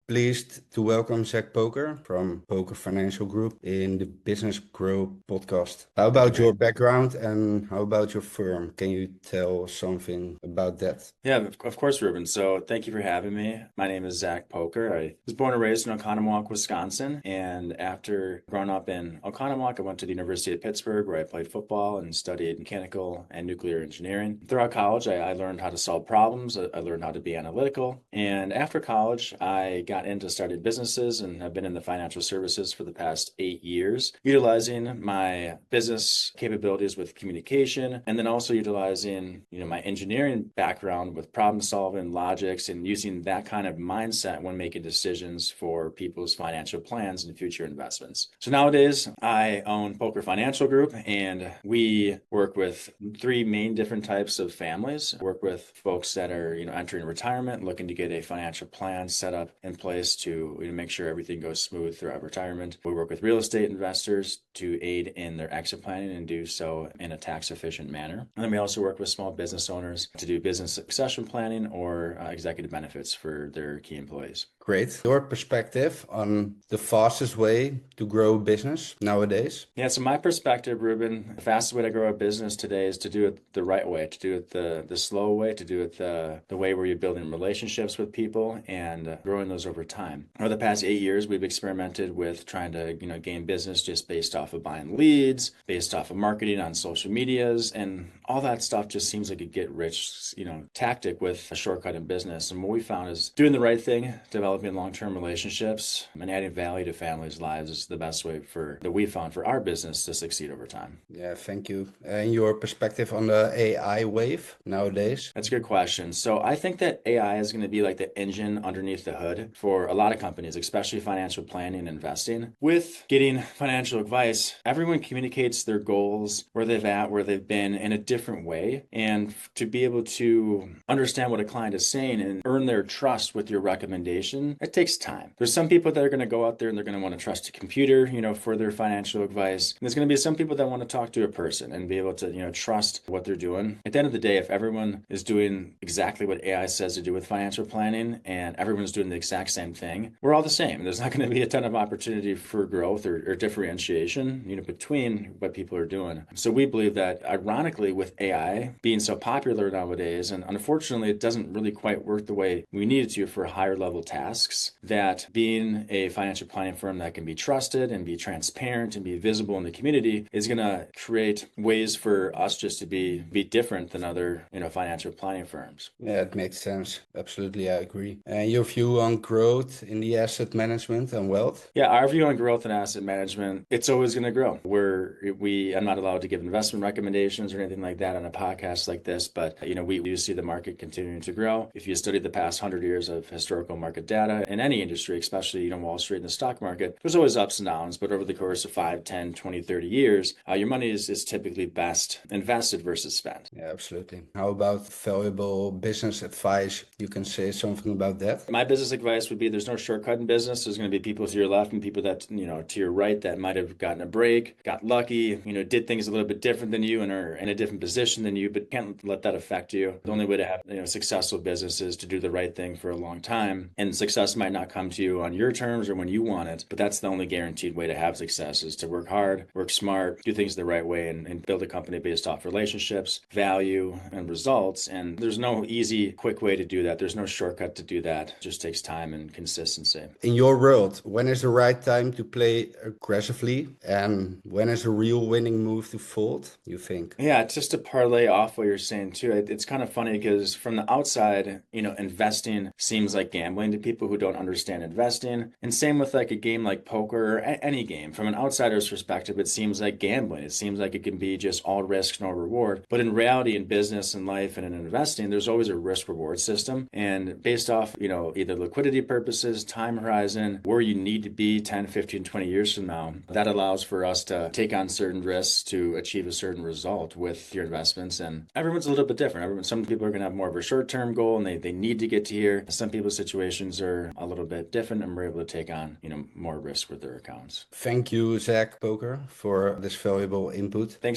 Pleased to welcome Zach Poker from Poker Financial Group in the Business Grow podcast. How about your background and how about your firm? Can you tell something about that? Yeah, of course, Ruben. So thank you for having me. My name is Zach Poker. I was born and raised in Oconomowoc, Wisconsin. And after growing up in Oconomowoc, I went to the University of Pittsburgh where I played football and studied mechanical and nuclear engineering. Throughout college, I learned how to solve problems. I learned how to be analytical. And after college, I got into starting businesses and have been in the financial services for the past 8 years, utilizing my business capabilities with communication and then also utilizing, my engineering background with problem solving, logics, and using that kind of mindset when making decisions for people's financial plans and future investments. So nowadays, I own Poker Financial Group, and we work with three main different types of families. Work with folks that are, entering retirement, looking to get a financial plan set up in place to make sure everything goes smooth throughout retirement. We work with real estate investors to aid in their exit planning and do so in a tax efficient manner. And then we also work with small business owners to do business succession planning or executive benefits for their key employees. Great. Your perspective on the fastest way to grow a business nowadays? Yeah, so my perspective, Ruben, the fastest way to grow a business today is to do it the right way, to do it the slow way, to do it the way where you're building relationships with people and growing those over time. Over the past 8 years, we've experimented with trying to, gain business just based off of buying leads, based off of marketing on social medias, and all that stuff just seems like a get rich, tactic with a shortcut in business. And what we found is doing the right thing, developing long-term relationships and adding value to families' lives is the best way that we found for our business to succeed over time. Yeah, thank you. And your perspective on the AI wave nowadays? That's a good question. So I think that AI is going to be like the engine underneath the hood for a lot of companies, especially financial planning and investing. With getting financial advice, everyone communicates their goals, where they've been in a different way. And to be able to understand what a client is saying and earn their trust with your recommendation, it takes time. There's some people that are going to go out there and they're going to want to trust a computer, for their financial advice. And there's going to be some people that want to talk to a person and be able to, trust what they're doing. At the end of the day, if everyone is doing exactly what AI says to do with financial planning and everyone's doing the exact same thing, we're all the same. There's not going to be a ton of opportunity for growth or differentiation, between what people are doing. So we believe that ironically with AI being so popular nowadays, and unfortunately it doesn't really quite work the way we need it to for higher level tasks, that being a financial planning firm that can be trusted and be transparent and be visible in the community is going to create ways for us just to be different than other, financial planning firms. Yeah, it makes sense. Absolutely, I agree. And your view on growth in the asset management and wealth? Yeah, our view on growth and asset management, it's always going to grow. I'm not allowed to give investment recommendations or anything like that on a podcast like this, but we do see the market continuing to grow. If you study the past 100 years of historical market data in any industry, especially Wall Street and the stock market, there's always ups and downs, but over the course of 5, 10, 20, 30 years, your money is typically best invested versus spent. Yeah, absolutely. How about valuable business advice? You can say something about that? My business advice would be there's no shortcut in business. There's going to be people to your left and people that, to your right that might have gotten a break, got lucky, did things a little bit different than you and are in a different position than you, but can't let that affect you. The only way to have, successful business is to do the right thing for a long time. And success might not come to you on your terms or when you want it, but that's the only guaranteed way to have success is to work hard, work smart, do things the right way, and build a company based off relationships, value, and results. And there's no easy, quick way to do that. There's no shortcut to do that. It just takes time and consistency. In your world, when is the right time to play aggressively and when is a real winning move to fold, you think? Yeah, just to parlay off what you're saying too, it's kind of funny because from the outside, investing seems like gambling to people who don't understand investing. And same with like a game like poker or any game. From an outsider's perspective, it seems like gambling. It seems like it can be just all risk, no reward. But in reality, in business and life and in investing, there's always a risk reward system. And based off, either liquidity purposes, time horizon, where you need to be 10, 15, 20 years from now, that allows for us to take on certain risks to achieve a certain result with your investments. And everyone's a little bit different. Some people are going to have more of a short-term goal and they need to get to here. Some people's situations are a little bit different and we're able to take on, more risk with their accounts. Thank you, Zach Poker, for this valuable input. Thanks.